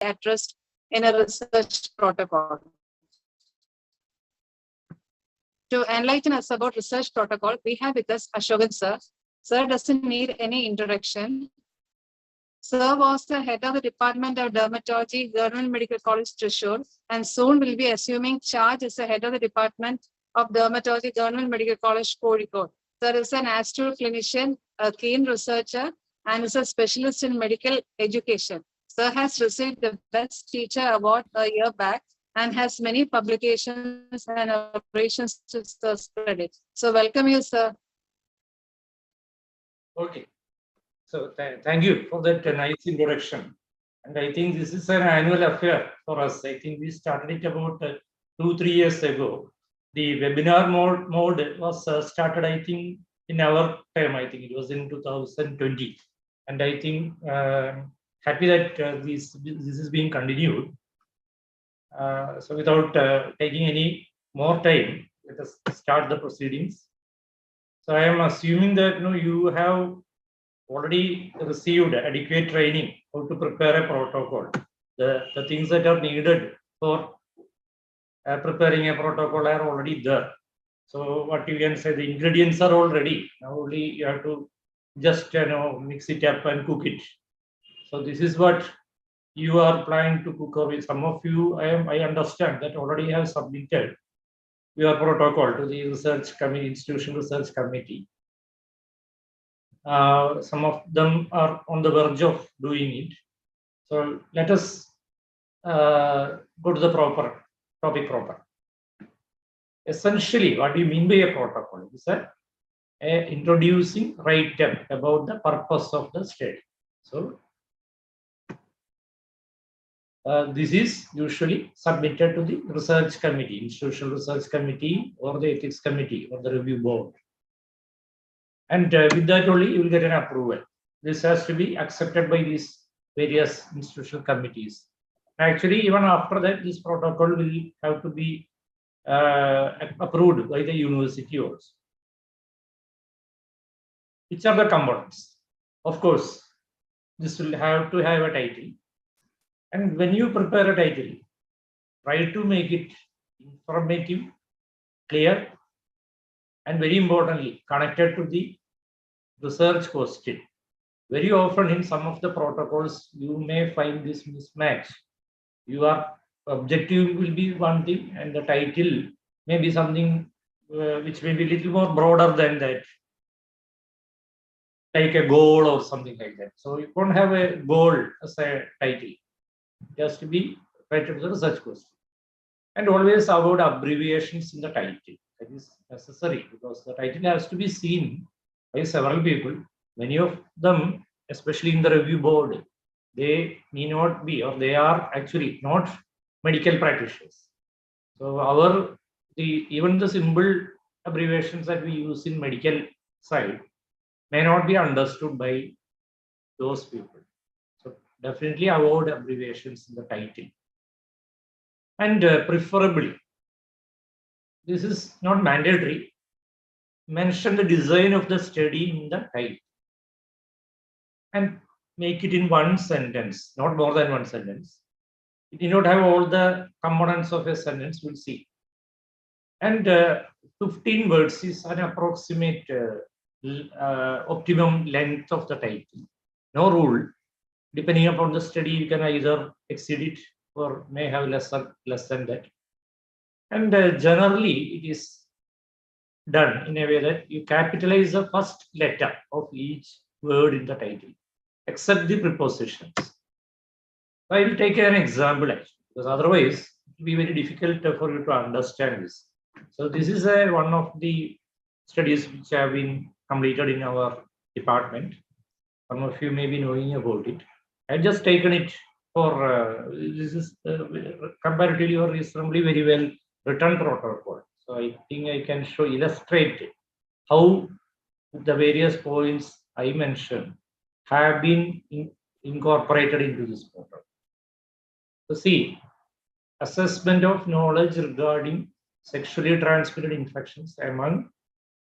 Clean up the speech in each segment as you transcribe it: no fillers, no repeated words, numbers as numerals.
addressed in a research protocol. To enlighten us about research protocol, we have with us Ashokan sir. Sir doesn't need any introduction. Sir was the head of the Department of Dermatology, Government Medical College, Thrissur, and soon will be assuming charge as the head of the Department of Dermatology, Government Medical College, Kozhikode. Sir is an astral clinician, a keen researcher, and is a specialist in medical education. Sir has received the Best Teacher Award a year back and has many publications and operations to Sir's credit. So welcome you, sir. Okay. So thank you for that nice introduction. And I think this is an annual affair for us. I think we started it about 2-3 years ago. The webinar mode was started, I think, in our time. I think it was in 2020. And I think happy that this is being continued. So without taking any more time, let us start the proceedings. So I am assuming that you have already received adequate training how to prepare a protocol. The things that are needed for preparing a protocol are already there. So what you can say, the ingredients are all ready. Now only you have to just mix it up and cook it. So this is what you are planning to cook up with. Some of you, I understand that already have submitted your protocol to the research committee, institutional research committee. Some of them are on the verge of doing it. So let us go to the topic proper. Essentially, what do you mean by a protocol? It's a introducing write-up about the purpose of the study. So this is usually submitted to the research committee, institutional research committee, or the ethics committee, or the review board. And with that only you will get an approval. This has to be accepted by these various institutional committees. Actually, even after that, this protocol will have to be approved by the university also. Which are the components? Of course, this will have to have a title. And when you prepare a title, try to make it informative, clear, and very importantly, connected to the research question. Very often in some of the protocols, you may find this mismatch. Your objective will be one thing, and the title may be something which may be a little more broader than that, like a goal or something like that. So you don't have a goal as a title. It has to be related to the research question. And always avoid abbreviations in the title. That is necessary because the title has to be seen by several people. Many of them, especially in the review board, they may not be, or they are actually not medical practitioners. So even the simple abbreviations that we use in medical side may not be understood by those people. So definitely avoid abbreviations in the title. And preferably, this is not mandatory, mention the design of the study in the title and make it in one sentence, not more than one sentence. It need not have all the components of a sentence, we'll see. And 15 words is an approximate optimum length of the title. No rule. Depending upon the study, you can either exceed it or may have less than that. And generally, it is done in a way that you capitalize the first letter of each word in the title, except the prepositions. So I will take an example actually, because otherwise it will be very difficult for you to understand this. So this is one of the studies which have been completed in our department. Some of you may be knowing about it. I've just taken it for this is comparatively or reasonably very well written protocol. So I think I can illustrate how the various points I mentioned have been incorporated into this protocol. So see, assessment of knowledge regarding sexually transmitted infections among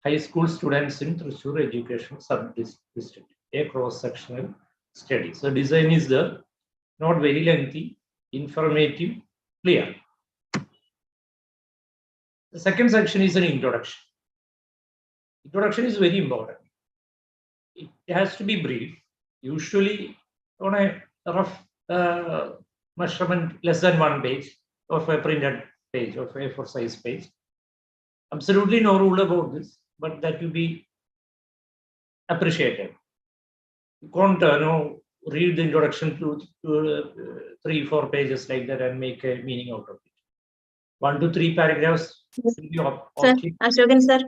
high school students in Thrissur Education Sub-District, a cross-sectional study. So design is there, not very lengthy, informative, clear. The second section is an introduction. Introduction is very important. It has to be brief, usually on a rough measurement less than 1 page of a printed page of A4 size page. Absolutely no rule about this, but that will be appreciated. You can't read the introduction to 3-4 pages like that and make a meaning out of it. 1 to 3 paragraphs will be Sir, okay. Ashokan sir.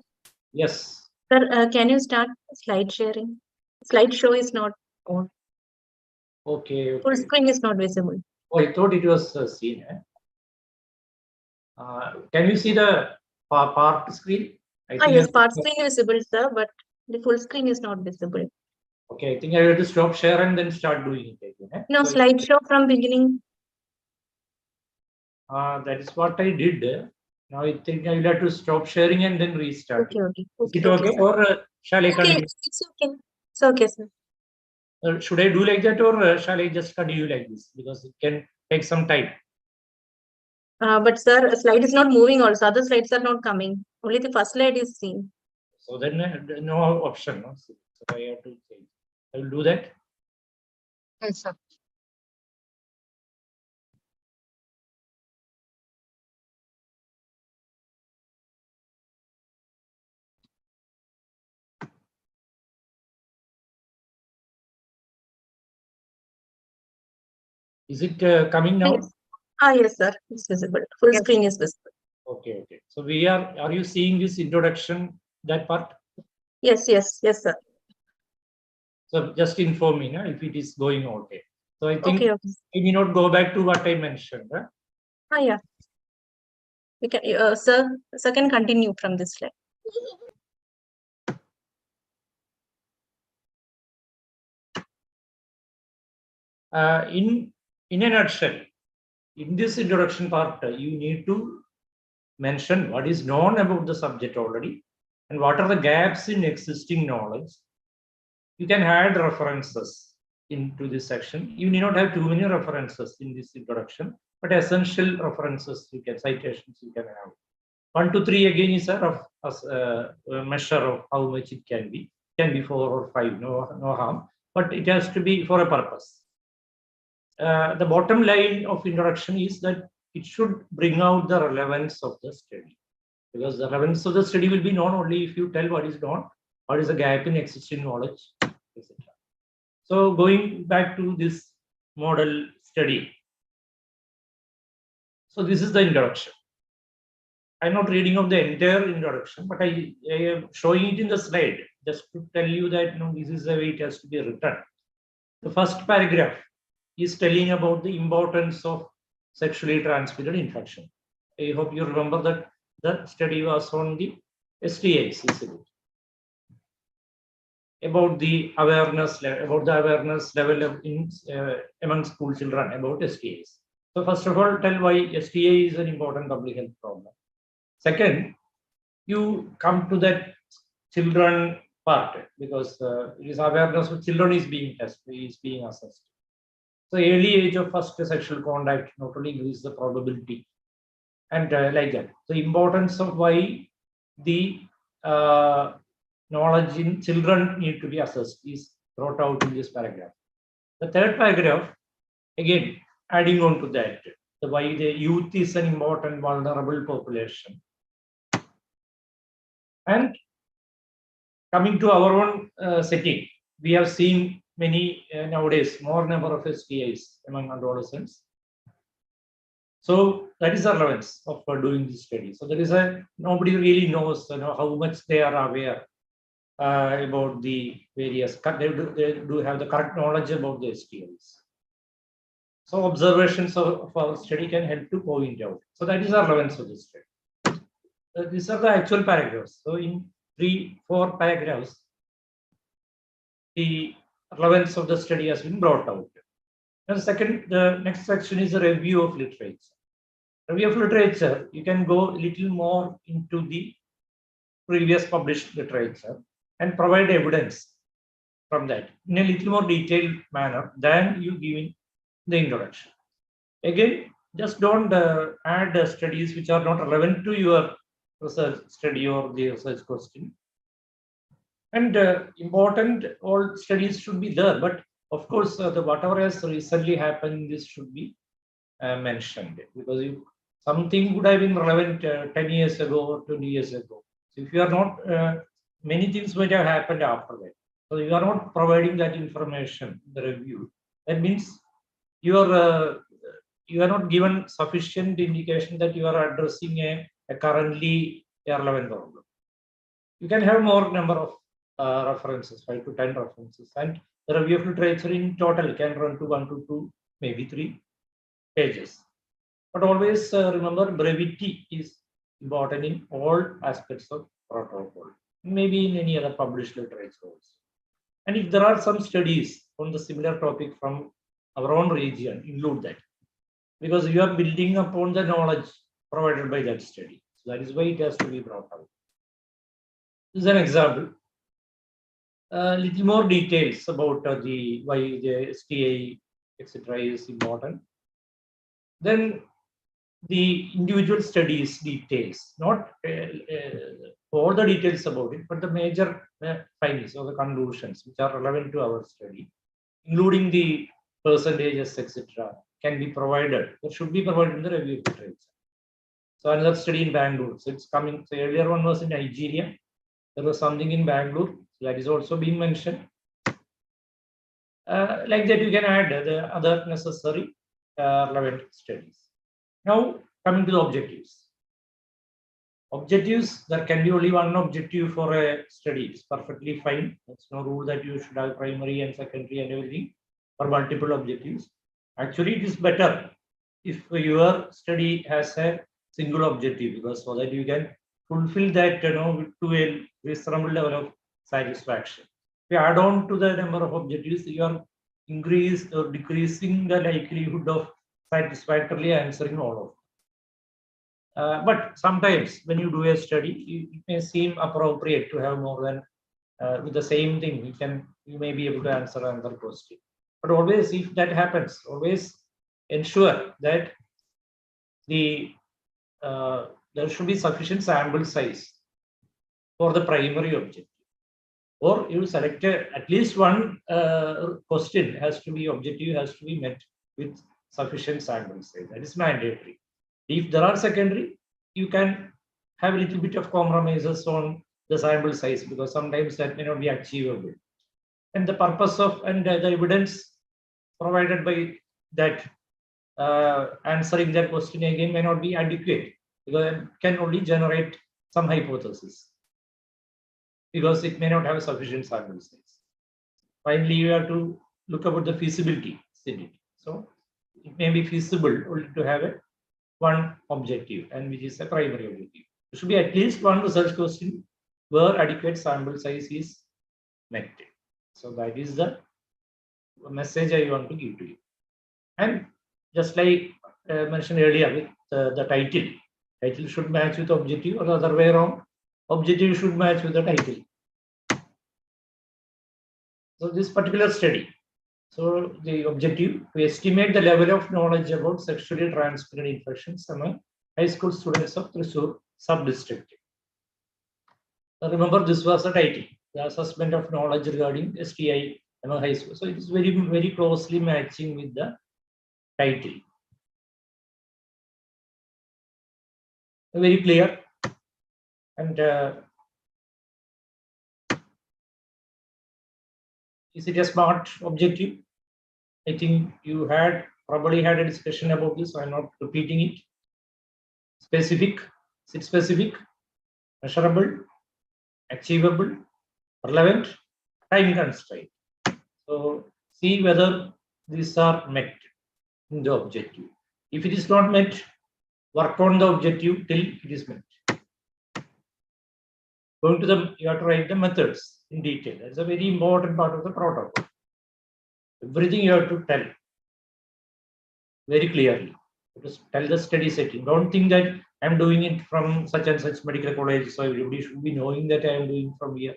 Yes. Sir, can you start slide sharing? Slideshow is not on. Okay. Full screen is not visible. Oh, I thought it was seen. Can you see the part screen? Yes, part screen is visible, sir, but the full screen is not visible. Okay, I think I have to stop share and then start doing it again. No, So slideshow from beginning. that is what I did. Now I think I will have to stop sharing and then restart. Okay. Is it okay, sir. or shall I continue? It's okay. It's okay, sir. Should I do like that, or shall I just continue like this? Because it can take some time. But sir, a slide is not moving also. Other slides are not coming. Only the first slide is seen. So then no option. No? So I have to change. I will do that. Yes, sir. Is it coming now? Yes. Yes, sir. It's visible. Full Yes. screen is visible. Okay. So we are you seeing this introduction, that part? Yes, sir. So just inform me if it is going okay. So I think Okay. I may not go back to what I mentioned. Yeah. We can, sir can continue from this slide. In a nutshell, in this introduction part, you need to mention what is known about the subject already and what are the gaps in existing knowledge. You can add references into this section. You need not have too many references in this introduction, but essential references you can, citations you can have. 1 to 3 again is a measure of how much it can be. It can be 4 or 5, no harm, but it has to be for a purpose. The bottom line of introduction is that it should bring out the relevance of the study, because the relevance of the study will be known only if you tell what is known, what is the gap in existing knowledge, etc. So going back to this model study. So this is the introduction. I'm not reading of the entire introduction, but I am showing it in the slide just to tell you that this is the way it has to be written. The first paragraph is telling about the importance of sexually transmitted infection. I hope you remember that the study was on the STIs, isn't it? About the awareness level of among school children about STIs. So first of all, tell why STI is an important public health problem. Second, you come to that children part, because it is awareness of children is being tested, is being assessed. So early age of first sexual contact not only increases the probability and like that. The importance of why the knowledge in children need to be assessed is brought out in this paragraph. The third paragraph, again, adding on to that, the why the youth is an important vulnerable population. And coming to our own setting, we have seen many nowadays more number of STIs among adolescents. So that is the relevance of doing this study. So there is nobody really knows how much they are aware about the various. They do have the correct knowledge about the STIs. So observations of our study can help to point out. So that is the relevance of this study. These are the actual paragraphs. So in 3-4 paragraphs, the relevance of the study has been brought out. And second, the next section is a review of literature. Review of literature, you can go a little more into the previous published literature and provide evidence from that in a little more detailed manner than you give in the introduction. Again, just don't add studies which are not relevant to your research study or the research question. And important, all studies should be there, but of course, the whatever has recently happened, this should be mentioned, because something would have been relevant 10 years ago or 20 years ago. So if you are not, many things might have happened after that. So you are not providing that information in the review. That means you are not given sufficient indication that you are addressing a currently relevant problem. You can have more number of references, 5 to 10 references, and the review of literature in total can run to 1 to 2, maybe 3 pages. But always remember, brevity is important in all aspects of protocol, maybe in any other published literature also. And if there are some studies on the similar topic from our own region, include that, because you are building upon the knowledge provided by that study. So that is why it has to be brought out. This is an example. Little more details about the why the STA, etc. is important. Then the individual studies details, not all the details about it, but the major findings or the conclusions which are relevant to our study, including the percentages, etc., can be provided. That should be provided in the review literature. So another study in Bangalore. So it's coming. So earlier one was in Nigeria. There was something in Bangalore. So that is also being mentioned. Like that, you can add the other necessary relevant studies. Now, coming to the objectives. Objectives, there can be only one objective for a study. It's perfectly fine. There's no rule that you should have primary and secondary and everything, or multiple objectives. Actually, it is better if your study has a single objective, because so that you can fulfill that, to a reasonable level of satisfaction. If you add on to the number of objectives, you are increasing or decreasing the likelihood of satisfactorily answering all of them. But sometimes when you do a study, it may seem appropriate to have more than with the same thing. You may be able to answer another question. But always, if that happens, always ensure that there should be sufficient sample size for the primary objective. Or you select at least one question has to be objective, has to be met with sufficient sample size. That is mandatory. If there are secondary, you can have a little bit of compromises on the sample size, because sometimes that may not be achievable. And the purpose of and the evidence provided by that answering that question again may not be adequate, because it can only generate some hypothesis, because it may not have a sufficient sample size. Finally, you have to look about the feasibility. So it may be feasible only to have one objective, and which is a primary objective. There should be at least one research question where adequate sample size is met. So that is the message I want to give to you. And just like mentioned earlier with the title should match with objective, or the other way around, objective should match with the title. So this particular study, so the objective to estimate the level of knowledge about sexually transmitted infections among high school students of Thrissur sub-district. Remember, this was a title, the assessment of knowledge regarding STI among high school. So it is very, very closely matching with the title. Very clear. And is it a smart objective? I think you probably had a discussion about this, so I'm not repeating it. Specific, is it specific, measurable, achievable, relevant, time constraint. So see whether these are met in the objective. If it is not met, work on the objective till it is met. Going to you have to write the methods in detail. That's a very important part of the protocol. Everything you have to tell very clearly. Just tell the study setting. Don't think that I'm doing it from such and such medical college, so everybody should be knowing that I am doing from here.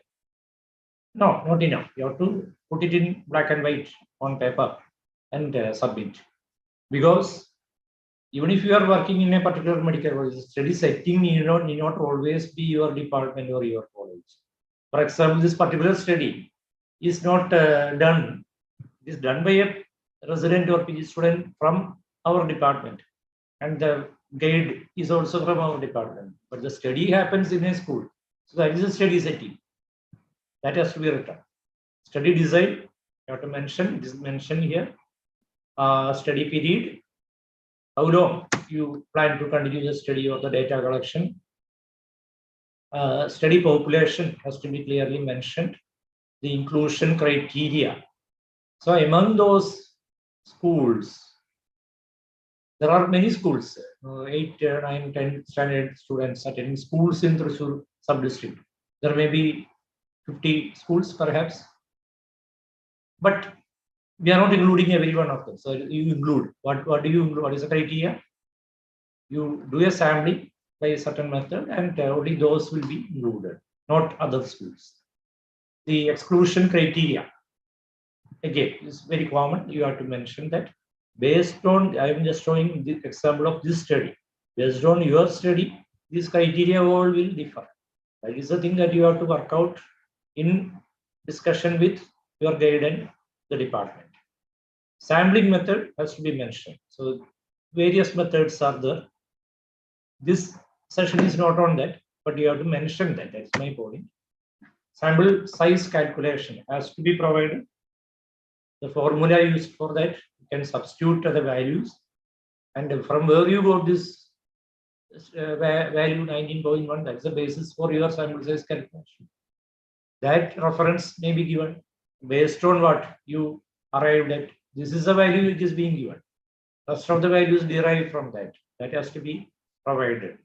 No, not enough. You have to put it in black and white on paper and submit. Because Even if you are working in a particular medical college, study setting need not always be your department or your college. For example, this particular study is not done. It is done by a resident or PG student from our department, and the guide is also from our department. But the study happens in a school, so that is a study setting. That has to be written. Study design, you have to mention. It is mentioned here. Study period. How long you plan to continue the study or the data collection? Study population has to be clearly mentioned. The inclusion criteria. So among those schools, there are many schools, 8, 9, 10 standard students attending schools in Thrissur sub-district. There may be 50 schools perhaps, but we are not including every one of them. So you include, what do you include? What is the criteria? You do a sampling by a certain method, and only those will be included, not other schools. The exclusion criteria, again, is very common. You have to mention that based on, I am just showing the example of this study. Based on your study, these criteria all will differ. That is the thing that you have to work out in discussion with your guide and the department. Sampling method has to be mentioned. So various methods are there. This session is not on that, but you have to mention that. That's my point. Sample size calculation has to be provided. The formula used for that, you can substitute the values, and from where you got this value 19.1, that's the basis for your sample size calculation. That reference may be given based on what you arrived at. This is the value which is being given. Rest of the values derived from that. That has to be provided.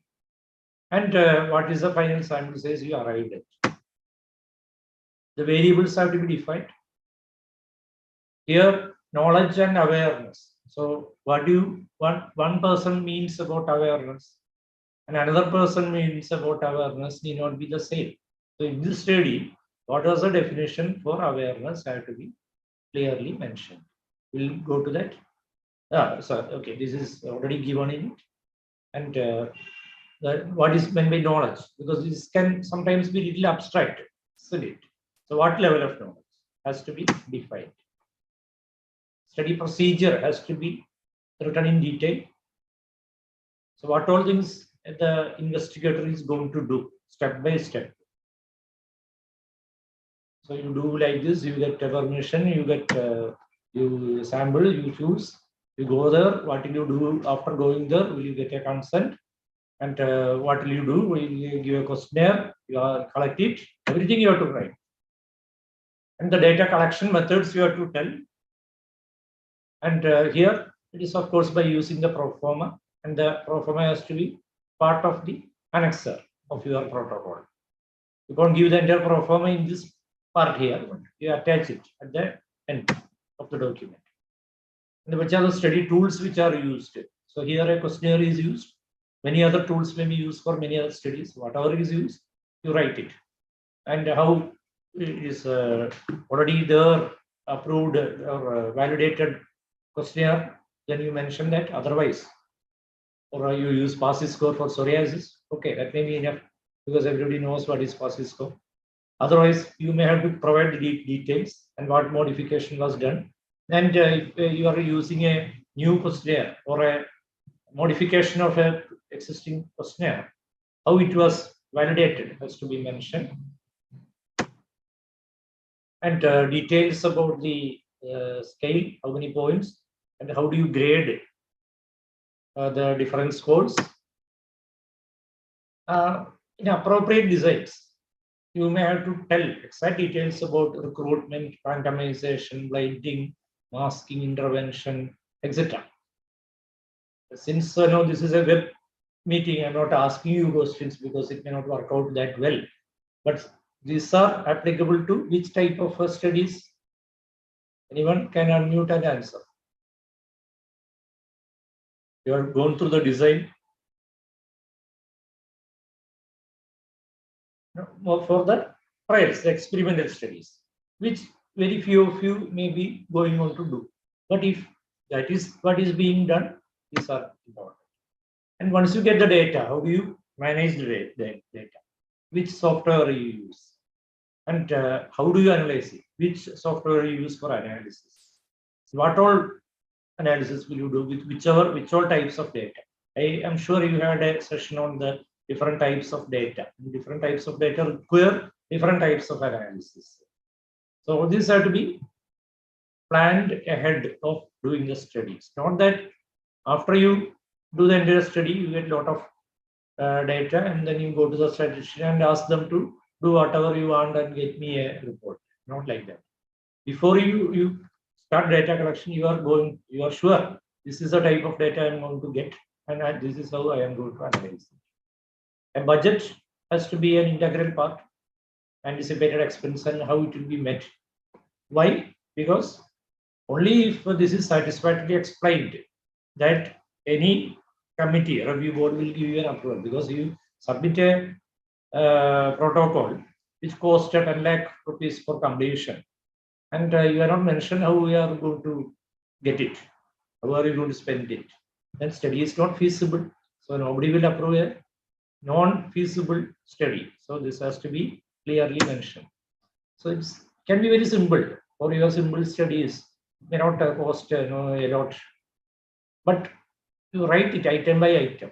And what is the final sample size you arrived at? The variables have to be defined. Here, knowledge and awareness. So what do you one person means about awareness and another person means about awareness need not be the same. So in this study, what was the definition for awareness have to be clearly mentioned. We'll go to that. Okay, this is already given in it. And what is meant by knowledge? Because this can sometimes be little abstract, isn't it? So what level of knowledge has to be defined? Study procedure has to be written in detail. So what all things the investigator is going to do step by step. So you do like this, you get permission, you get you sample, you choose, you go there. What will you do after going there? Will you get a consent? And what will you do? Will you give a questionnaire? You collect it. Everything you have to write. And the data collection methods you have to tell. And here it is of course by using the proforma, and the proforma has to be part of the annexer of your protocol. You can't give the entire proforma in this part here, but you attach it at the end of the document. And which are the study tools which are used? So here a questionnaire is used. Many other tools may be used for many other studies. Whatever is used, you write it. And how it is already there, approved or validated questionnaire, then you mention that. Otherwise, or you use PASI score for psoriasis. Okay, that may be enough because everybody knows what is PASI score. Otherwise, you may have to provide the details and what modification was done. And if you are using a new questionnaire or a modification of an existing questionnaire, how it was validated has to be mentioned. And details about the scale, how many points, and how do you grade the different scores. In appropriate designs, you may have to tell exact details about recruitment, randomization, blinding, masking, intervention, etc. Since this is a web meeting, I'm not asking you questions because it may not work out that well. But these are applicable to which type of studies? Anyone can unmute and answer. You have gone through the design. For the trials, the experimental studies, which very few of you may be going on to do. But if that is what is being done, These are important. And once you get the data, how do you manage the data? Which software you use? And how do you analyze it? Which software you use for analysis? What all analysis will you do with which all types of data? I am sure you had a session on the different types of data. Different types of data require different types of analysis. So these have to be planned ahead of doing the studies. Not that after you do the entire study, you get a lot of data and then you go to the statistician and ask them to do whatever you want and get me a report. Not like that. Before you start data collection, you are sure this is the type of data I'm going to get and this is how I am going to analyze it. A budget has to be an integral part, anticipated expense and how it will be met. Why? Because only if this is satisfactorily explained that any committee, review board will give you an approval, because you submit a protocol which costs 10 lakh rupees for completion. And you are not mentioned how we are going to get it. How are you going to spend it? Then study is not feasible. So nobody will approve a non-feasible study. So this has to be clearly mentioned. So it can be very simple. For your simple studies, may not cost a lot. But you write it item by item.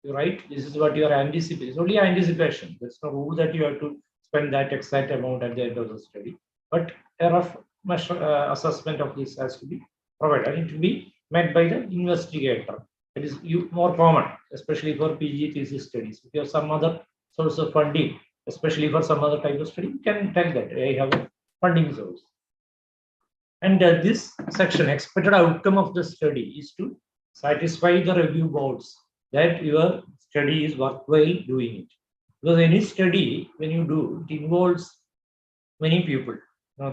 You write, this is what you are anticipating. It's only anticipation. There's no rule that you have to spend that exact amount at the end of the study. But a rough assessment of this has to be provided. It will be met by the investigator. It is more common, especially for PG thesis studies. If you have some other source of funding, especially for some other type of study, you can tell that I have a funding source. And this section, expected outcome of the study, is to satisfy the review boards that your study is worthwhile doing it. Because any study, when you do, it involves many people.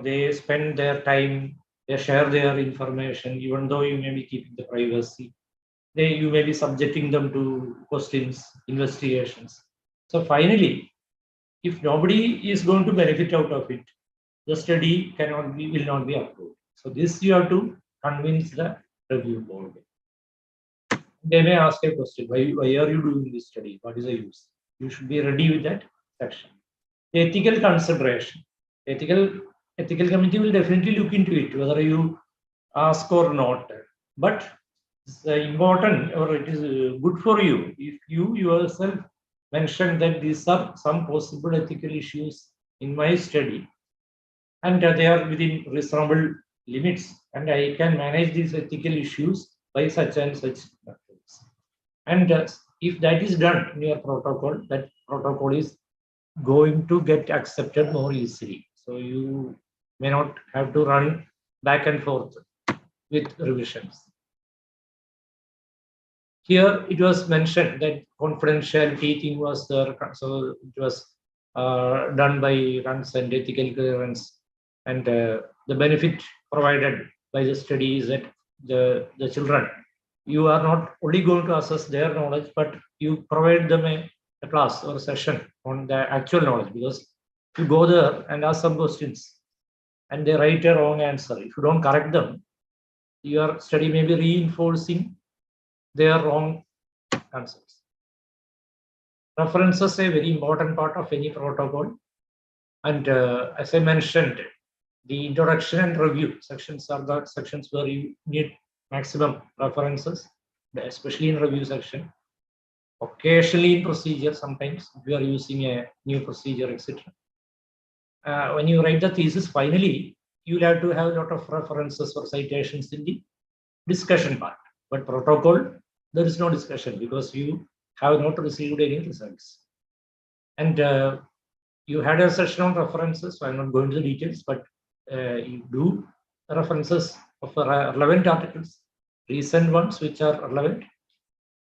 They spend their time, they share their information, even though you may be keeping the privacy. You may be subjecting them to questions, investigations. So finally, if nobody is going to benefit out of it, the study will not be approved. So this you have to convince the review board. They may ask a question, why are you doing this study? What is the use? You should be ready with that section. The ethical consideration. Ethical committee will definitely look into it, whether you ask or not. But it's important, or it is good for you if you yourself mention that these are some possible ethical issues in my study, and they are within reasonable limits, and I can manage these ethical issues by such and such methods. And if that is done in your protocol, that protocol is going to get accepted more easily. So you may not have to run back and forth with revisions. Here it was mentioned that confidentiality thing was there, so it was done by consent, ethical clearance, and the benefit provided by the study is that the children, you are not only going to assess their knowledge, but you provide them a class or a session on the actual knowledge, because you go there and ask some questions and they write a wrong answer. If you don't correct them, your study may be reinforcing their wrong answers. References are a very important part of any protocol. And as I mentioned, the introduction and review sections are the sections where you need maximum references, especially in review section. Occasionally in procedure, sometimes if you are using a new procedure, etc. When you write the thesis, finally, you'll have to have a lot of references or citations in the discussion part. But protocol, there is no discussion because you have not received any results. And you had a session on references, so I'm not going to the details, but you do references of relevant articles, recent ones which are relevant,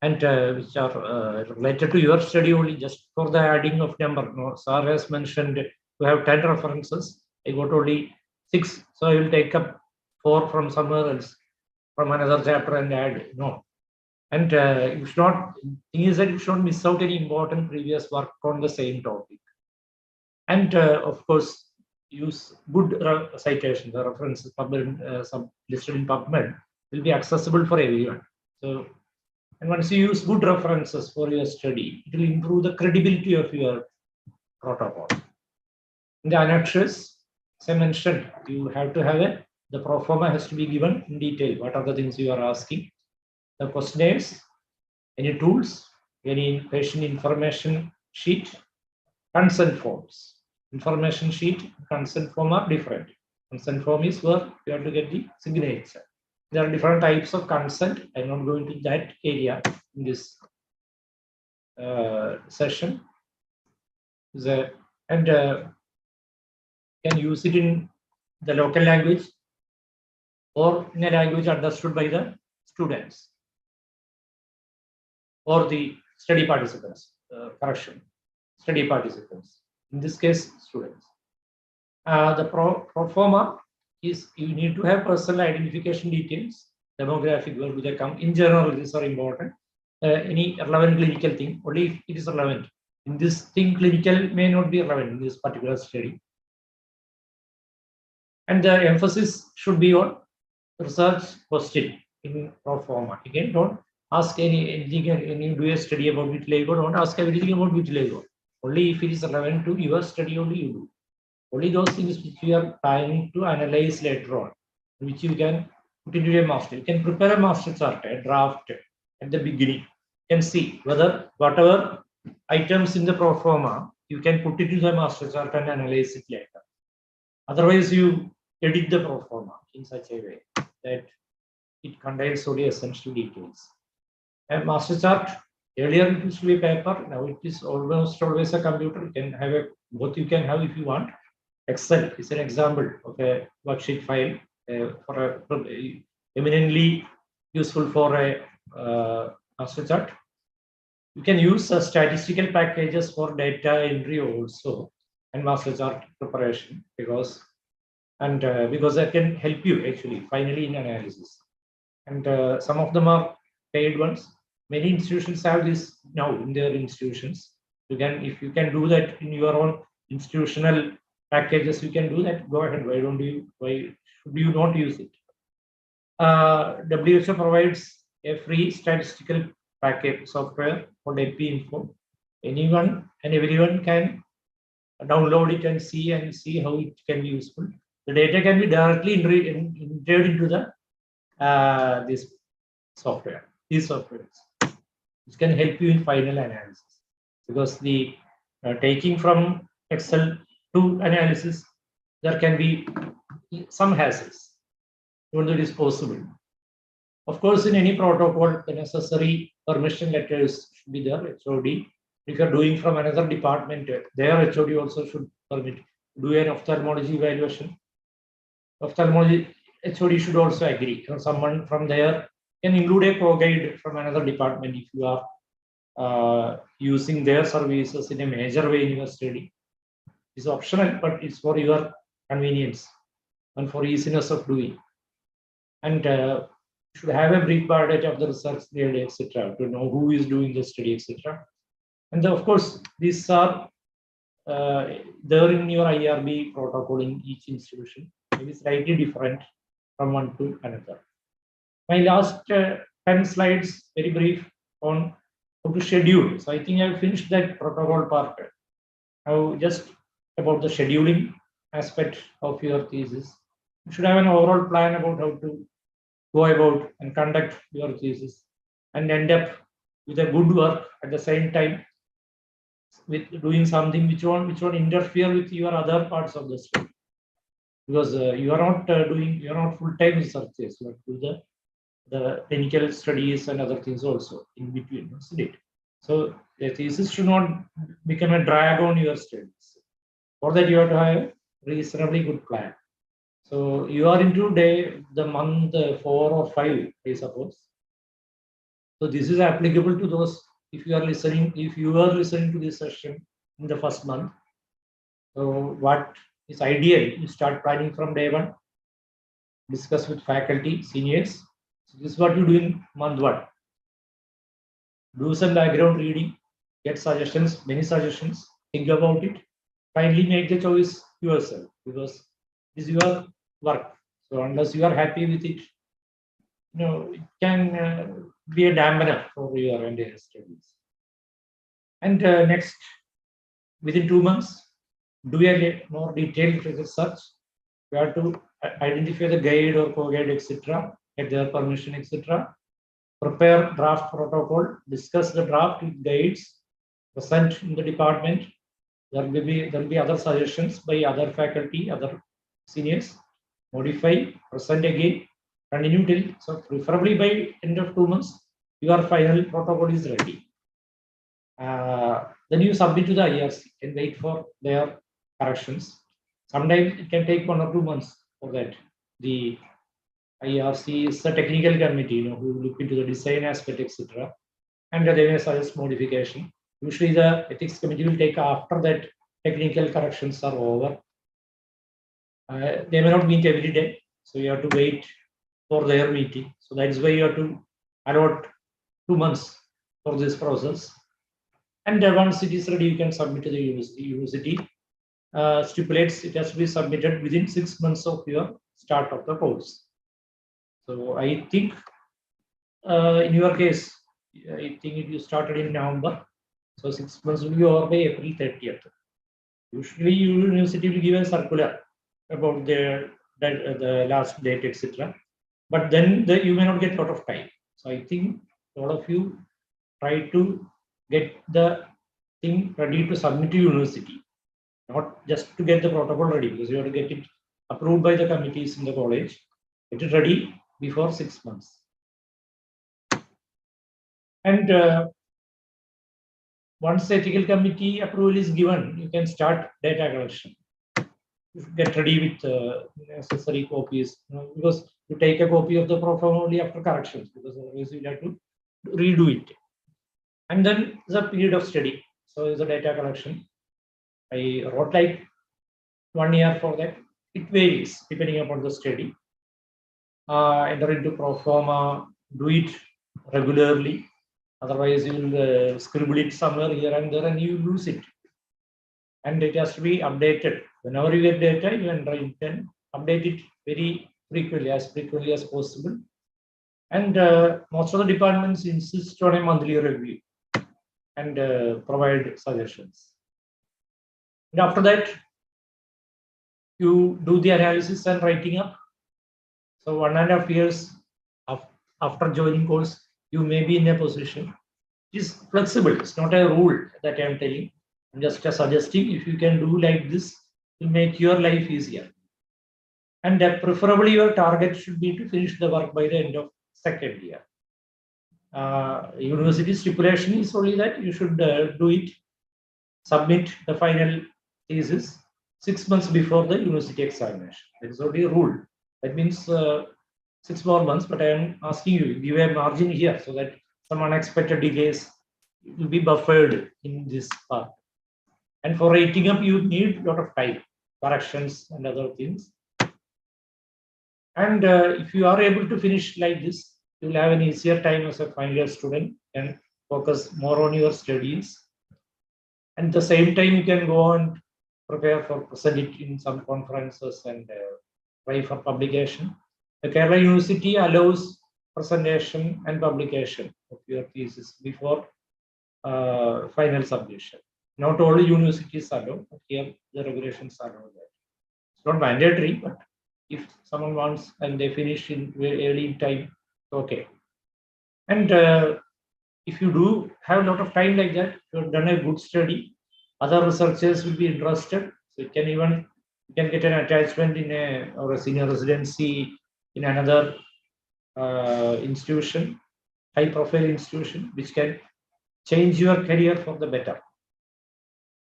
and which are related to your study only, just for the adding of number. No, Sir has mentioned to have 10 references. I got only 6, so I will take up 4 from somewhere else, from another chapter, and add. No. And you should not, thing is that you should not miss out any important previous work on the same topic. And of course, use good citations. The references listed in PubMed will be accessible for everyone. So, and once you use good references for your study, it will improve the credibility of your protocol. In the annexures, as I mentioned, you have to have the pro forma has to be given in detail. What are the things you are asking? The questionnaires, any tools, any patient information sheet, consent forms. Information sheet, consent form are different. Consent form is where you have to get the signature. There are different types of consent. I'm not going to that area in this session. And can use it in the local language or in a language understood by the students or the study participants. Study participants. In this case, students. The pro forma is you need to have personal identification details, demographic, where do they come. In general, these are important. Any relevant clinical thing, only if it is relevant. In this thing, clinical may not be relevant in this particular study. And the emphasis should be on research question in pro forma. Again, don't ask anything, when you do a study about vitiligo, don't ask everything about vitiligo. Only if it is relevant to your study, only you do. Only those things which you are trying to analyze later on, which you can put into a master. You can prepare a master chart, a draft at the beginning. You can see whether whatever items in the pro forma, you can put it into the master chart and analyze it later. Otherwise, you edit the pro forma in such a way that it contains only essential details. A master chart, earlier it used to be paper, now it is almost always a computer. You can have both you can have if you want. Excel is an example of a worksheet file eminently useful for a master chart. You can use statistical packages for data entry also and master chart preparation because that can help you actually finally in analysis. And some of them are paid ones. Many institutions have this now in their institutions. If you can do that in your own institutional packages, you can do that. Go ahead. Why should you not use it? WHO provides a free statistical package software called AP-Info. Anyone and everyone can download it and see how it can be useful. The data can be directly entered into the this software. These softwares, which can help you in final analysis, because the taking from Excel to analysis, there can be some hassles, even though it is possible. Of course, in any protocol, the necessary permission letters should be there. HOD. If you are doing from another department, their HOD also should permit. Do an ophthalmology evaluation. Ophthalmology HOD should also agree. Someone from there can include a co-guide from another department if you are using their services in a major way in your study. It's optional, but it's for your convenience and for easiness of doing. And you should have a brief biodata of the research grade, etc., to know who is doing the study, etc. And of course, these are there in your IRB protocol in each institution. It is slightly different from one to another. My last 10 slides, very brief, on how to schedule. So I think I've finished that protocol part. Now just about the scheduling aspect of your thesis. You should have an overall plan about how to go about and conduct your thesis and end up with a good work at the same time with doing something which won't interfere with your other parts of the study. Because you are not full-time researchers. You have to do the clinical studies and other things also in between, isn't it? So the thesis should not become a drag on your studies. For that, you have to have a reasonably good plan. So you are into the month 4 or 5, I suppose. So this is applicable to those if you are listening to this session in the first month. So what is ideal, you start planning from day 1, discuss with faculty, seniors. So this is what you do in month 1. Do some background reading, get suggestions, many suggestions, think about it, finally make the choice yourself, because this is your work. So unless you are happy with it, it can be a dampener for your entire studies. And next, within 2 months, do a more detailed research. You have to identify the guide or co-guide, etc., get their permission, etc. Prepare draft protocol, discuss the draft with guides, present in the department. There will be other suggestions by other faculty, other seniors. Modify, present again, continue till, so preferably by end of 2 months, your final protocol is ready. Then you submit to the IRC and wait for their corrections. Sometimes it can take 1 or 2 months for that. The IRC is a technical committee, who look into the design aspect, etc. And they may suggest modification. Usually the ethics committee will take after that technical corrections are over. They may not meet every day, so you have to wait for their meeting. So that is why you have to allot 2 months for this process. And once it is ready, you can submit to the university. University stipulates it has to be submitted within 6 months of your start of the course. So I think in your case, I think you started in November. So 6 months will be over by April 30th. Usually, university will give a circular about the last date, etc. But then you may not get a lot of time. So I think all of you try to get the thing ready to submit to university, not just to get the protocol ready, because you have to get it approved by the committees in the college. Get it ready before 6 months. And once the ethical committee approval is given, you can start data collection. Get ready with necessary copies, because you take a copy of the proforma only after corrections, because otherwise you have to redo it. And then the period of study. So is the data collection. I wrote like 1 year for that. It varies depending upon the study. Enter into proforma, do it regularly. Otherwise, you will scribble it somewhere here and there and you lose it. And it has to be updated. Whenever you get data, you can update it very frequently as possible. And most of the departments insist on a monthly review and provide suggestions. And after that, you do the analysis and writing up. So 1.5 years after joining course, you may be in a position. It is flexible. It's not a rule that I am telling. I'm just suggesting if you can do like this, to make your life easier. And preferably your target should be to finish the work by the end of 2nd year. University stipulation is only that you should do it, submit the final thesis 6 months before the university examination. That is only a rule. That means 6 more months, but I am asking you, give a margin here so that some unexpected delays will be buffered in this part. And for writing up, you need a lot of time, corrections and other things. And if you are able to finish like this, you will have an easier time as a final year student and focus more on your studies. And at the same time, you can go and prepare for present it in some conferences and try for publication. The Kerala University allows presentation and publication of your thesis before final submission. Not all universities allow, but here the regulations allow that. It's not mandatory, but if someone wants and they finish in very early in time, okay. And if you do have a lot of time like that, you have done a good study, other researchers will be interested. So you can get an attachment in or a senior residency in another institution, high profile institution, which can change your career for the better.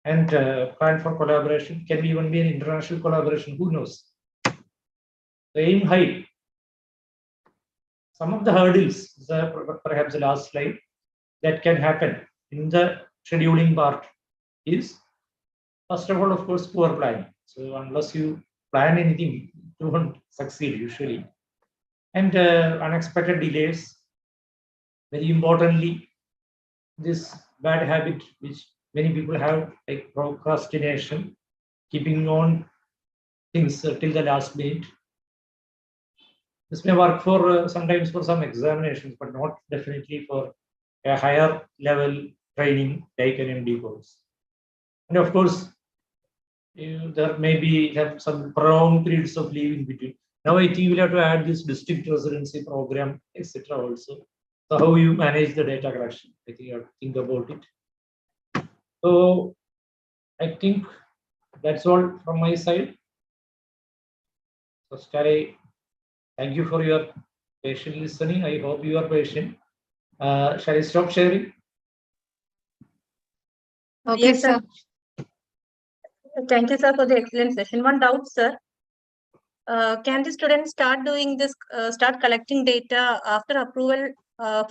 And plan for collaboration can even be an international collaboration, who knows? The aim high. Some of the hurdles, perhaps the last slide, that can happen in the scheduling part is, first of all, of course, poor planning. So unless you plan anything, you won't succeed usually. And unexpected delays. Very importantly, this bad habit which many people have, like procrastination, keeping on things till the last minute. This may work for sometimes for some examinations, but not definitely for a higher level training like an MD course. And of course, there may be have some prolonged periods of leave in between. Now I think we'll have to add this district residency program, etc. also. So how you manage the data collection, I think you have to think about it. So I think that's all from my side. So Starry, thank you for your patient listening. I hope you are patient. Shall I stop sharing? Okay, Yes, sir. Thank you, sir, for the excellent session. One doubt, sir. Can the students start doing this, start collecting data after approval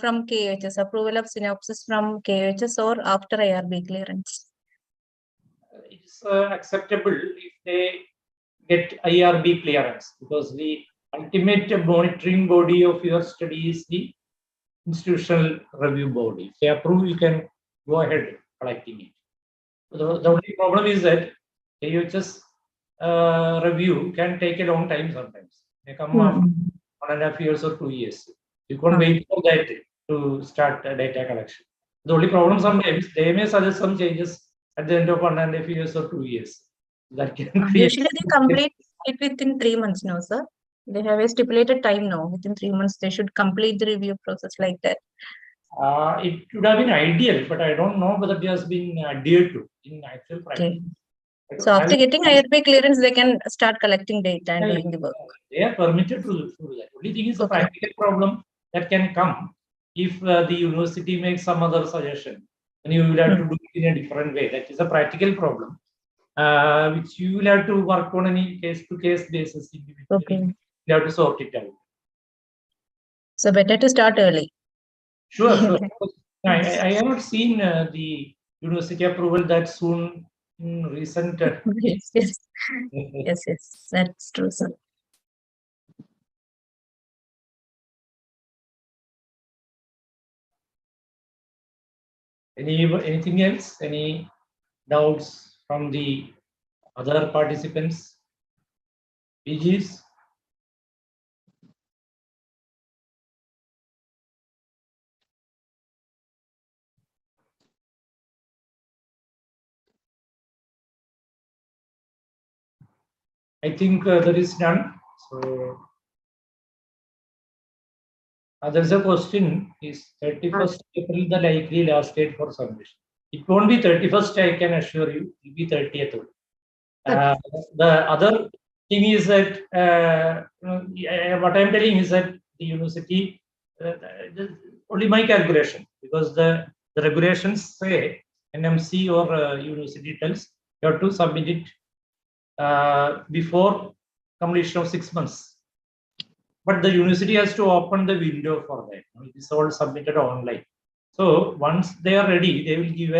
from KHS, approval of synopsis from KHS, or after IRB clearance? It's acceptable if they get IRB clearance, because the ultimate monitoring body of your study is the institutional review body. If they approve, you can go ahead collecting it. The only problem is that KHS review can take a long time sometimes. They come after 1.5 years or 2 years. You can't wait for that to start data collection. The only problem sometimes they may suggest some changes at the end of 1.5 years or 2 years. That can create. Usually they complete it within 3 months now, sir. They have a stipulated time now. Within 3 months, they should complete the review process like that. It would have been ideal, but I don't know whether it has been adhered to in actual practice. Okay. So after getting IRB clearance, they can start collecting data and doing the work. They are permitted to do that. Only thing is the Okay. practical problem that can come if the university makes some other suggestion, and you will have to do it in a different way. That is a practical problem, which you will have to work on any case-to-case basis. Okay. You have to sort it out. So better to start early. Sure, sure. I haven't seen the university approval that soon in recent. Yes, yes, that's true, sir. Anything else? Any doubts from the other participants? PGs? I think there is none. So there's a question: is 31st April the likely last date for submission? It won't be 31st, I can assure you. It will be 30th. The other thing is that what I'm telling is that the university, only my calculation, because the regulations say NMC or university tells you have to submit it before completion of 6 months. But the university has to open the window for that. It is all submitted online. So once they are ready, they will give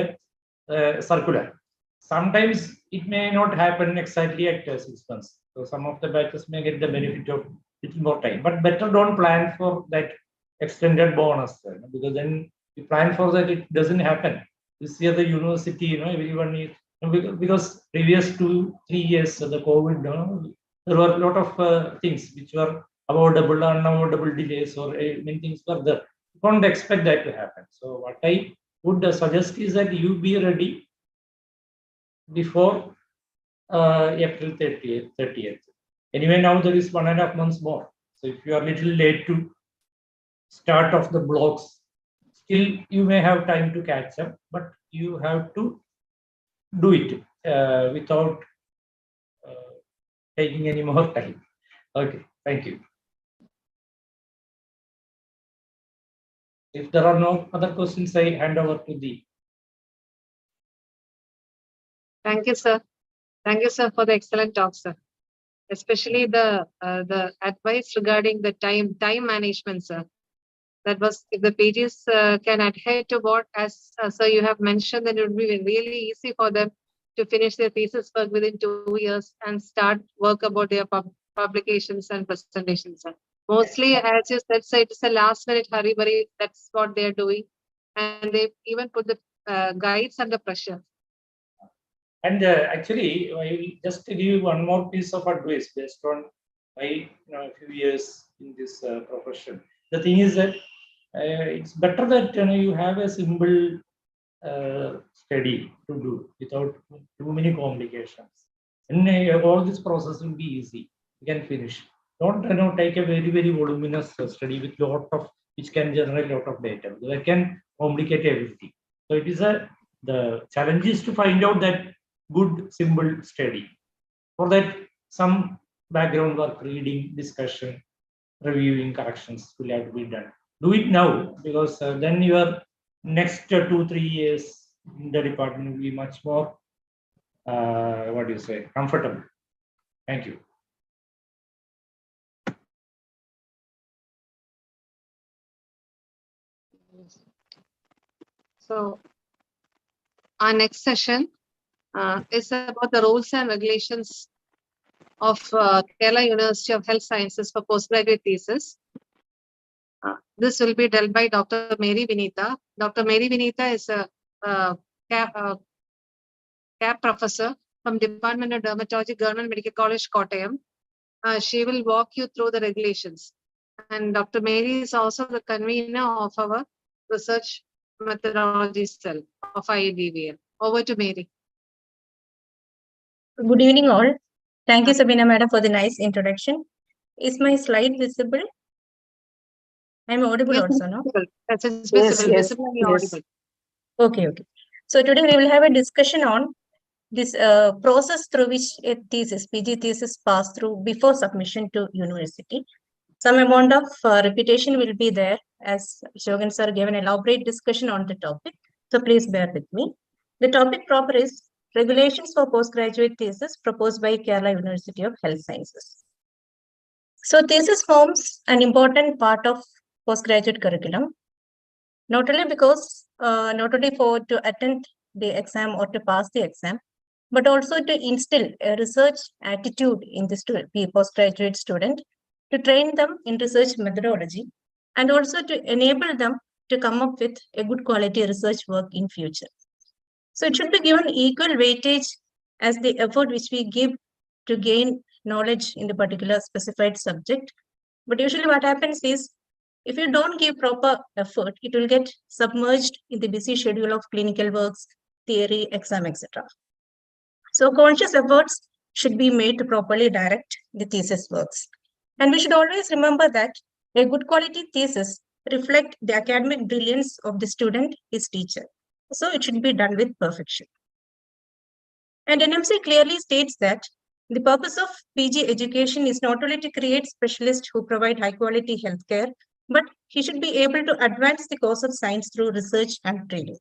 a circular. Sometimes it may not happen exactly at 6 months. So some of the batches may get the benefit of little more time. But better don't plan for that extended bonus, because then you plan for that, it doesn't happen. This year the university, everyone is, because previous 2-3 years of the COVID, there were a lot of things which were avoidable, unavoidable delays, or many things were there. You can't expect that to happen. So what I would suggest is that you be ready before April 30th. Anyway, now there is 1.5 months more. So if you are a little late to start off the blocks, still you may have time to catch up, but you have to do it without taking any more time. Okay, thank you. If there are no other questions, I hand over to the. Thank you, sir. Thank you, sir, for the excellent talk, sir. Especially the advice regarding the time management, sir. That was, if the PGs can adhere to what, as sir you have mentioned, then it would be really easy for them to finish their thesis work within 2 years and start work about their publications and presentations, sir. Mostly, as you said, sir, it's a last minute hurry. That's what they're doing, and they even put the guides under pressure. And actually, I will just give you one more piece of advice based on a few years in this profession. The thing is that it's better that you have a simple study to do without too many complications. And all this process will be easy. You can finish. Don't take a very voluminous study with lot of which can generate lot of data. That can complicate everything. So it is the challenge is to find out that good simple study. For that, some background work, reading, discussion, reviewing, corrections will have to be done. Do it now, because then your next 2-3 years in the department will be much more comfortable. Thank you. So our next session is about the rules and regulations of Kerala University of Health Sciences for postgraduate thesis. This will be dealt by Dr. Mary Vinita. Dr. Mary Vinita is a CAP professor from Department of Dermatology, Government Medical College, Kottayam. She will walk you through the regulations. And Dr. Mary is also the convener of our research methodology cell of IADVL. Over to Mary. Good evening, all. Thank you, Sabina Madam, for the nice introduction. Is my slide visible? I'm audible also, no? Yes, it's visible, Yes, visible and yes. audible. Okay. So today we will have a discussion on this process through which a thesis, PG thesis, pass through before submission to university. Some amount of repetition will be there, as Shogun sir gave an elaborate discussion on the topic. So please bear with me. The topic proper is regulations for postgraduate thesis proposed by Kerala University of Health Sciences. So thesis forms an important part of postgraduate curriculum, not only because not only for to attend the exam or to pass the exam, but also to instill a research attitude in the postgraduate student, to train them in research methodology, and also to enable them to come up with a good quality research work in future. So it should be given equal weightage as the effort which we give to gain knowledge in the particular specified subject. But usually what happens is, if you don't give proper effort, it will get submerged in the busy schedule of clinical works, theory, exam, etc. So conscious efforts should be made to properly direct the thesis works. And we should always remember that a good quality thesis reflects the academic brilliance of the student, his teacher. So it should be done with perfection. And NMC clearly states that the purpose of PG education is not only to create specialists who provide high quality healthcare, but he should be able to advance the cause of science through research and training.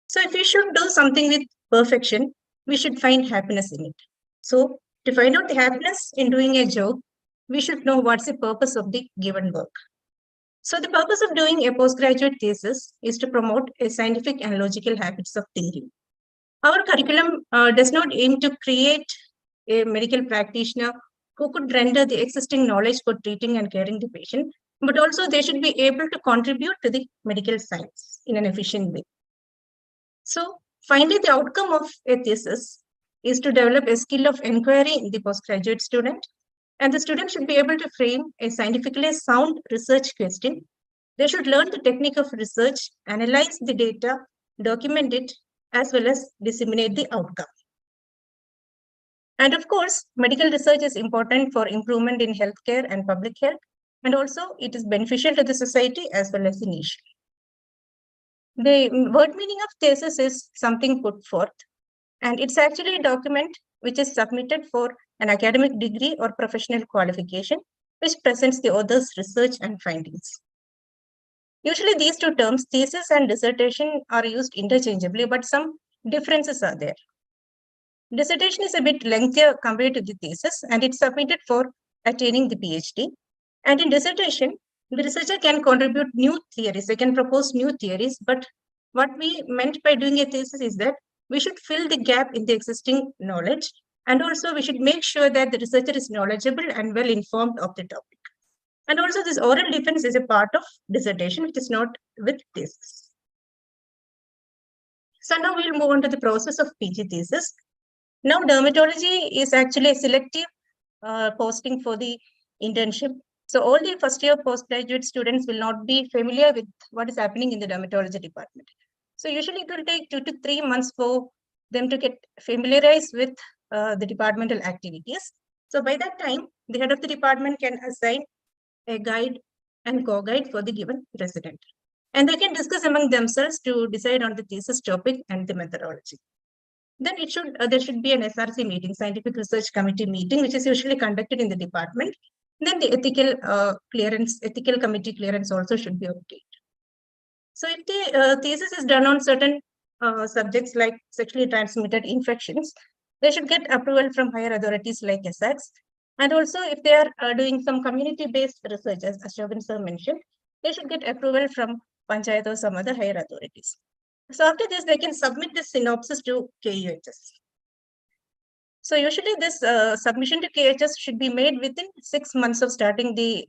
So if we should do something with perfection, we should find happiness in it. So to find out the happiness in doing a job, we should know what's the purpose of the given work. So the purpose of doing a postgraduate thesis is to promote a scientific and logical habits of thinking. Our curriculum does not aim to create a medical practitioner who could render the existing knowledge for treating and caring the patient, but also they should be able to contribute to the medical science in an efficient way. So finally, the outcome of a thesis is to develop a skill of inquiry in the postgraduate student, and the student should be able to frame a scientifically sound research question. They should learn the technique of research, analyze the data, document it, as well as disseminate the outcome. And of course, medical research is important for improvement in healthcare and public health, and also it is beneficial to the society as well as the nation. The word meaning of thesis is something put forth, and it's actually a document which is submitted for an academic degree or professional qualification, which presents the author's research and findings. Usually these two terms, thesis and dissertation, are used interchangeably, but some differences are there. Dissertation is a bit lengthier compared to the thesis, and it's submitted for attaining the PhD. And in dissertation, the researcher can contribute new theories, they can propose new theories, but what we meant by doing a thesis is that we should fill the gap in the existing knowledge, and also we should make sure that the researcher is knowledgeable and well informed of the topic. And also this oral defense is a part of dissertation, which is not with thesis. So now we'll move on to the process of PG thesis. Now dermatology is actually a selective posting for the internship. So all the first year postgraduate students will not be familiar with what is happening in the dermatology department. So usually it will take 2 to 3 months for them to get familiarized with the departmental activities. So by that time, the head of the department can assign a guide and co-guide for the given resident. And they can discuss among themselves to decide on the thesis topic and the methodology. Then there should be an SRC meeting, Scientific Research Committee meeting, which is usually conducted in the department. Then the ethical committee clearance also should be obtained. So if the thesis is done on certain subjects like sexually transmitted infections, they should get approval from higher authorities like SACs. And also if they are doing some community-based research, as Ashokan sir mentioned, they should get approval from Panchayat or some other higher authorities. So after this, they can submit the synopsis to KUHS. So usually this submission to KUHS should be made within 6 months of starting the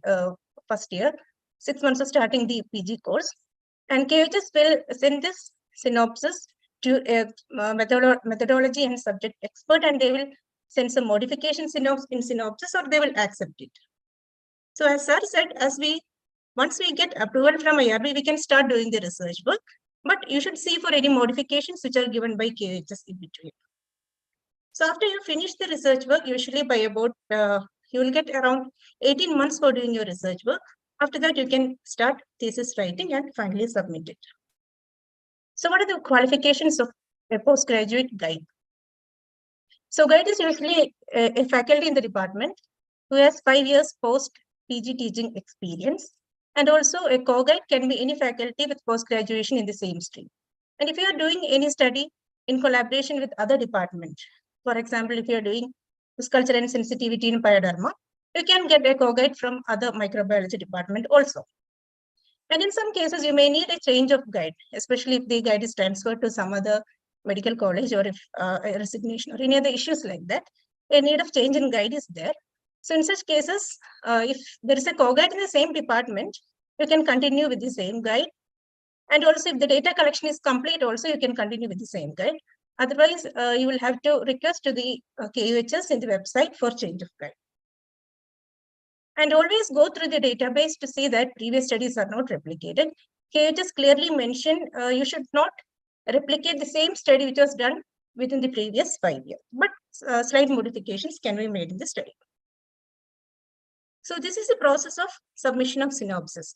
first year, 6 months of starting the PG course. And KUHS will send this synopsis to a methodology and subject expert, and they will send some modifications in synopsis, or they will accept it. So as sir said, once we get approval from IRB, we can start doing the research work. But you should see for any modifications which are given by KUHS in between. So after you finish the research work, usually by about, you will get around 18 months for doing your research work. After that, you can start thesis writing and finally submit it. So what are the qualifications of a postgraduate guide? So guide is usually a faculty in the department who has 5 years post-PG teaching experience. And also a co-guide can be any faculty with post-graduation in the same stream. And if you are doing any study in collaboration with other departments, for example, if you are doing culture and sensitivity in pyoderma, you can get a co-guide from other microbiology department also. And in some cases, you may need a change of guide, especially if the guide is transferred to some other medical college, or if a resignation or any other issues like that, a need of change in guide is there. So in such cases, if there is a co-guide in the same department, you can continue with the same guide. And also if the data collection is complete, also you can continue with the same guide. Otherwise, you will have to request to the KUHS in the website for change of guide. And always go through the database to see that previous studies are not replicated. KUHS clearly mentioned you should not replicate the same study which was done within the previous 5 years, but slight modifications can be made in the study. So this is the process of submission of synopsis.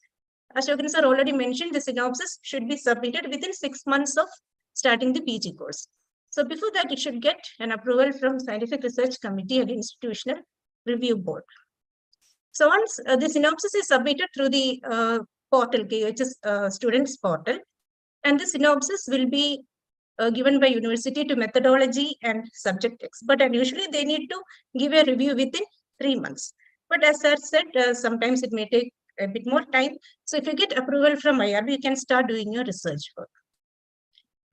Ashokan sir already mentioned the synopsis should be submitted within 6 months of starting the PG course. So before that, it should get an approval from Scientific Research Committee and Institutional Review Board. So once the synopsis is submitted through the portal, KUHS students portal, and the synopsis will be given by university to methodology and subject expert, and usually they need to give a review within 3 months. But as I said, sometimes it may take a bit more time. So if you get approval from IRB, you can start doing your research work.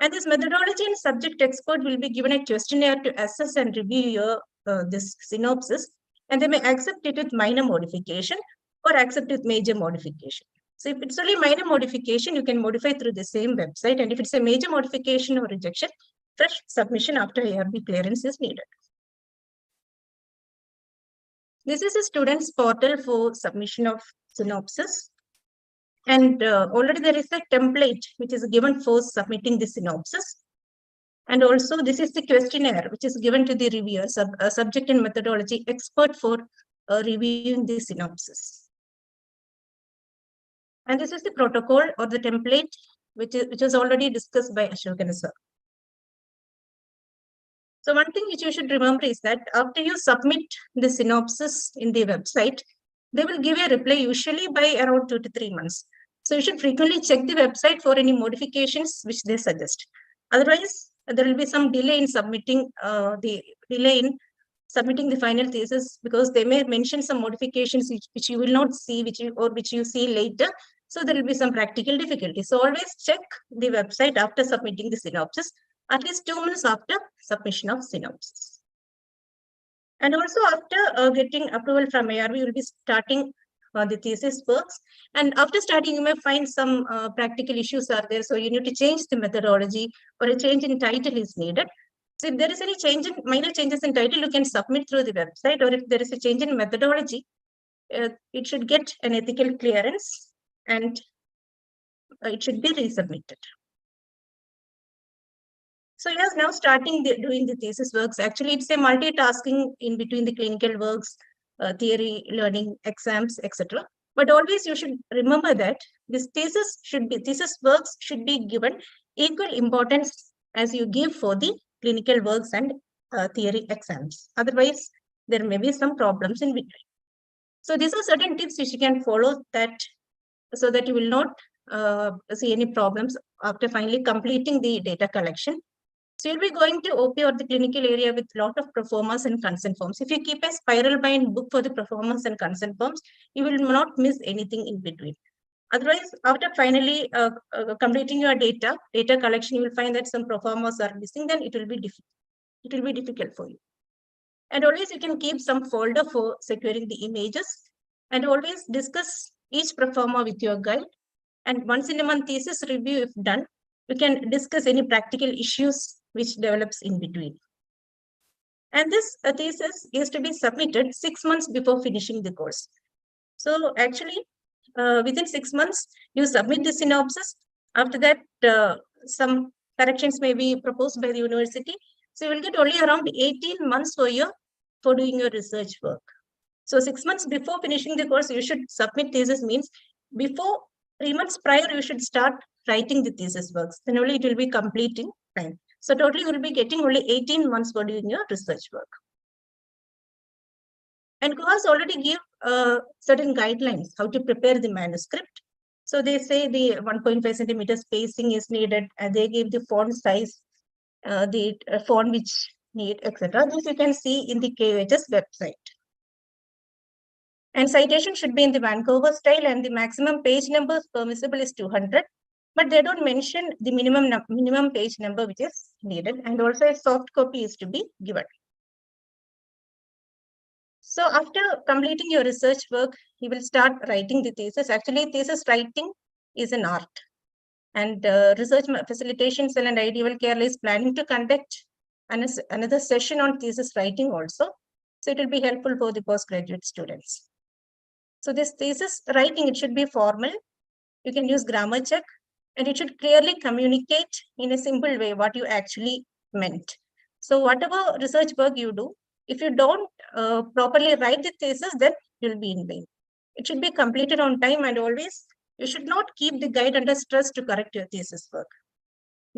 And this methodology and subject expert will be given a questionnaire to assess and review your this synopsis, and they may accept it with minor modification or accept it with major modification. So if it's only minor modification, you can modify through the same website. And if it's a major modification or rejection, fresh submission after IRB clearance is needed. This is a student's portal for submission of synopsis. And already there is a template which is given for submitting the synopsis. And also this is the questionnaire which is given to the reviewer, subject and methodology expert for reviewing the synopsis. And this is the protocol or the template which was already discussed by Ashokan sir. So one thing which you should remember is that after you submit the synopsis in the website, they will give a reply usually by around 2 to 3 months. So you should frequently check the website for any modifications which they suggest. Otherwise, there will be some delay in submitting the final thesis, because they may mention some modifications which you will not see, which you see later. So there will be some practical difficulty. So always check the website after submitting the synopsis, at least 2 months after submission of synopsis. And also after getting approval from IRB, you will be starting the thesis works. And after starting, you may find some practical issues are there. So you need to change the methodology, or a change in title is needed. So if there is any minor changes in title, you can submit through the website, or if there is a change in methodology, it should get an ethical clearance and it should be resubmitted. So yes, now starting doing the thesis works. Actually, it's a multitasking in between the clinical works, theory, learning, exams, etc. But always you should remember that this thesis works should be given equal importance as you give for the clinical works and theory exams. Otherwise, there may be some problems in between. So these are certain tips which you can follow that so that you will not see any problems after finally completing the data collection. So you'll be going to OP or the clinical area with a lot of proformas and consent forms. If you keep a spiral bind book for the proformas and consent forms, you will not miss anything in between. Otherwise, after finally completing your data collection, you will find that some proformas are missing, then it will be difficult for you. And always you can keep some folder for securing the images, and always discuss each proforma with your guide. And once in a month thesis review if done, you can discuss any practical issues which develops in between. And this thesis is to be submitted 6 months before finishing the course. So actually, within 6 months, you submit the synopsis. After that, some corrections may be proposed by the university. So you will get only around 18 months for doing your research work. So 6 months before finishing the course, you should submit thesis, means before 3 months prior, you should start writing the thesis works. Then only it will be completing time. So totally you will be getting only 18 months for doing your research work. And Kuhas already give certain guidelines how to prepare the manuscript. So they say the 1.5 centimeter spacing is needed, and they give the font size, the font which need, etc. This you can see in the KUHS website. And citation should be in the Vancouver style, and the maximum page number permissible is 200. But they don't mention the minimum page number which is needed, and also a soft copy is to be given. So after completing your research work, you will start writing the thesis. Actually, thesis writing is an art. And Research Facilitation Cell and Ideal Care is planning to conduct another session on thesis writing also. So it will be helpful for the postgraduate students. So this thesis writing, it should be formal. You can use grammar check, and it should clearly communicate in a simple way what you actually meant. So whatever research work you do, if you don't properly write the thesis, then you'll be in vain. It should be completed on time, and always you should not keep the guide under stress to correct your thesis work.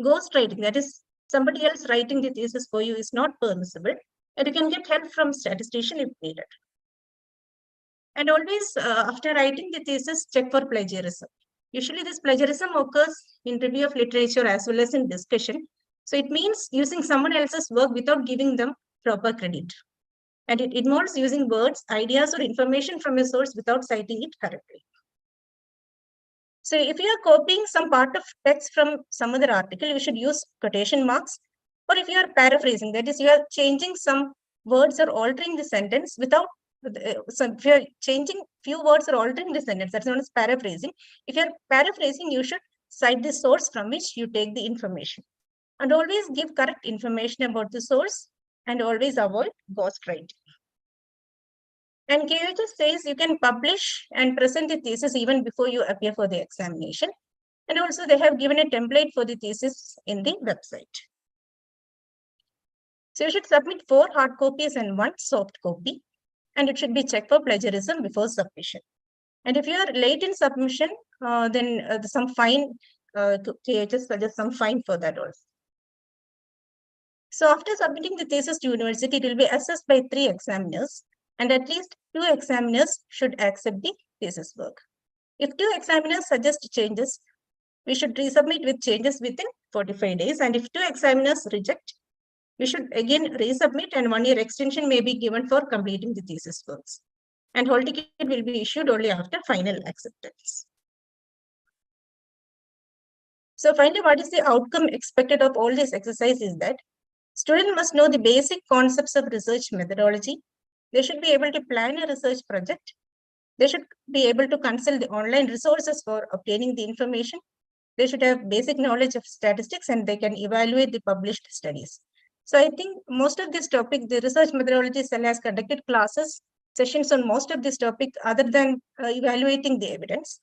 Ghostwriting, that is somebody else writing the thesis for you, is not permissible, and you can get help from statistician if needed. And always after writing the thesis, check for plagiarism. Usually this plagiarism occurs in review of literature as well as in discussion. So it means using someone else's work without giving them proper credit. And it involves using words, ideas, or information from a source without citing it correctly. So if you are copying some part of text from some other article, you should use quotation marks. Or if you are paraphrasing, that is, you are changing some words or altering the sentence without, so if you are changing few words or altering the sentence, that's known as paraphrasing. If you are paraphrasing, you should cite the source from which you take the information. And always give correct information about the source, and always avoid ghostwriting. And KUHS says you can publish and present the thesis even before you appear for the examination. And also they have given a template for the thesis in the website. So you should submit 4 hard copies and 1 soft copy, and it should be checked for plagiarism before submission. And if you are late in submission, then some fine, KUHS suggests some fine for that also. So after submitting the thesis to university, it will be assessed by 3 examiners, and at least 2 examiners should accept the thesis work. If 2 examiners suggest changes, we should resubmit with changes within 45 days. And if 2 examiners reject, we should again resubmit, and 1 year extension may be given for completing the thesis works. And hall ticket will be issued only after final acceptance. So finally, what is the outcome expected of all this exercise is that students must know the basic concepts of research methodology. They should be able to plan a research project. They should be able to consult the online resources for obtaining the information. They should have basic knowledge of statistics, and they can evaluate the published studies. So I think most of this topic, the research methodology cell has conducted classes, sessions on most of this topic other than evaluating the evidence.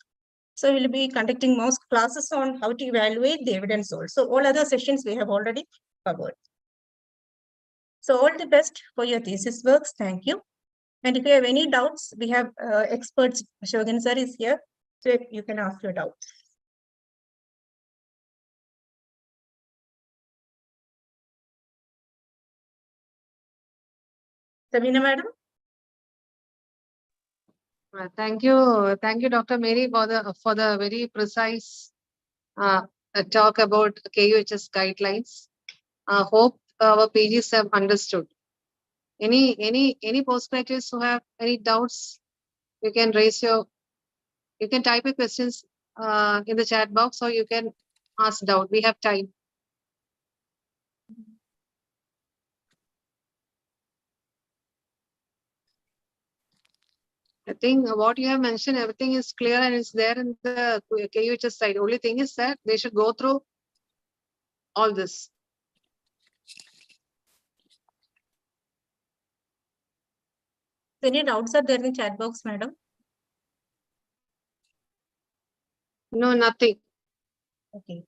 So we'll be conducting most classes on how to evaluate the evidence also. All other sessions we have already covered. So all the best for your thesis works. Thank you. And if you have any doubts, we have experts. Ashogan sir is here, so you can ask your doubts. Sabina madam. Thank you, Dr. Mary, for the very precise talk about KUHS guidelines. Hope our PGs have understood. Any postgraduates who have any doubts, you can type your questions in the chat box, or you can ask doubt. We have time. I think what you have mentioned, everything is clear and it's there in the KUHS side. Only thing is that they should go through all this. Any doubts are there in the chat box, madam? No, nothing. Okay.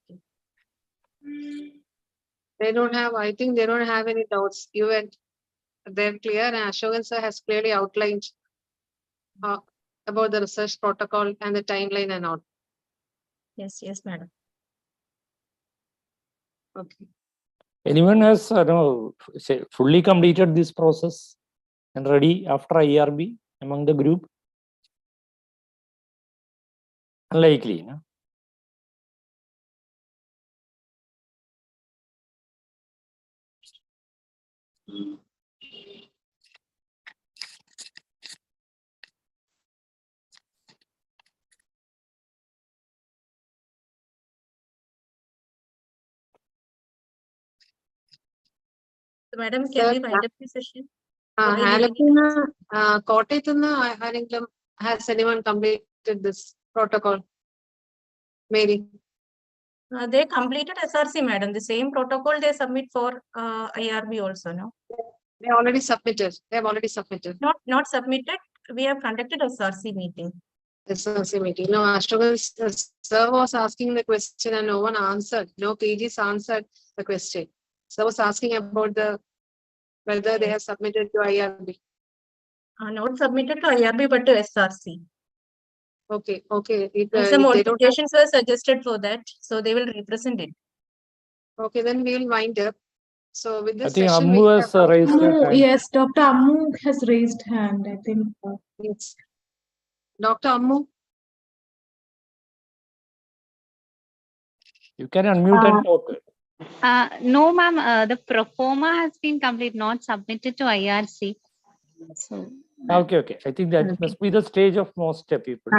They don't have, I think they don't have any doubts. They're clear, and Ashokan sir has clearly outlined about the research protocol and the timeline and all. Yes, madam. Okay. Anyone has fully completed this process and ready after IRB among the group? Unlikely, no? So, madam, can we wind up the session? Kottayattunnu, has anyone completed this protocol? Mary. They completed SRC, madam. The same protocol they submit for IRB also, no? They already submitted. They have already submitted. Not submitted. We have conducted SRC meeting. SRC meeting. No, Ashokan sir was asking the question and no one answered. No PGs answered the question. Sir was asking about whether they have submitted to IRB. Not submitted to IRB, but to SRC. Okay. Some modifications were suggested for that, so they will represent it. Okay, then we will wind up. So with this I think session, Ammu has raised her hand. Yes, Dr. Ammu has raised hand, I think. Yes. Dr. Ammu. You can unmute and talk. No, ma'am. The proforma has been complete, not submitted to IRC. So. Okay. I think that must be the stage of most people.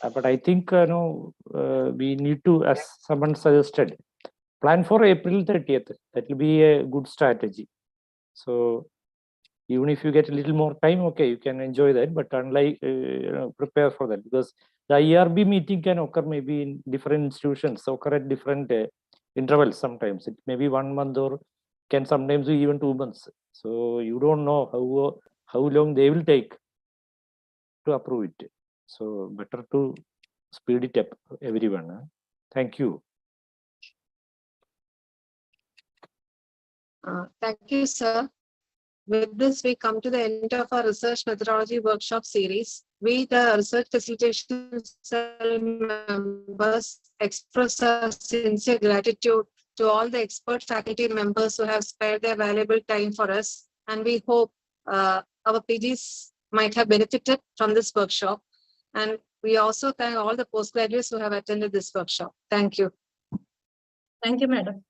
But I think we need to, as someone suggested, plan for April 30th. That will be a good strategy. So even if you get a little more time, okay, you can enjoy that. But unlike prepare for that, because the IRB meeting can occur maybe in different institutions, occur at different intervals. Sometimes it may be 1 month or can sometimes be even 2 months. So you don't know how long they will take to approve it. So better to speed it up, everyone. Thank you. Thank you, sir. With this, we come to the end of our research methodology workshop series. We, the research facilitation cell members, express our sincere gratitude to all the expert faculty members who have spared their valuable time for us. And we hope our PGs might have benefited from this workshop. And we also thank all the postgraduates who have attended this workshop. Thank you. Thank you, madam.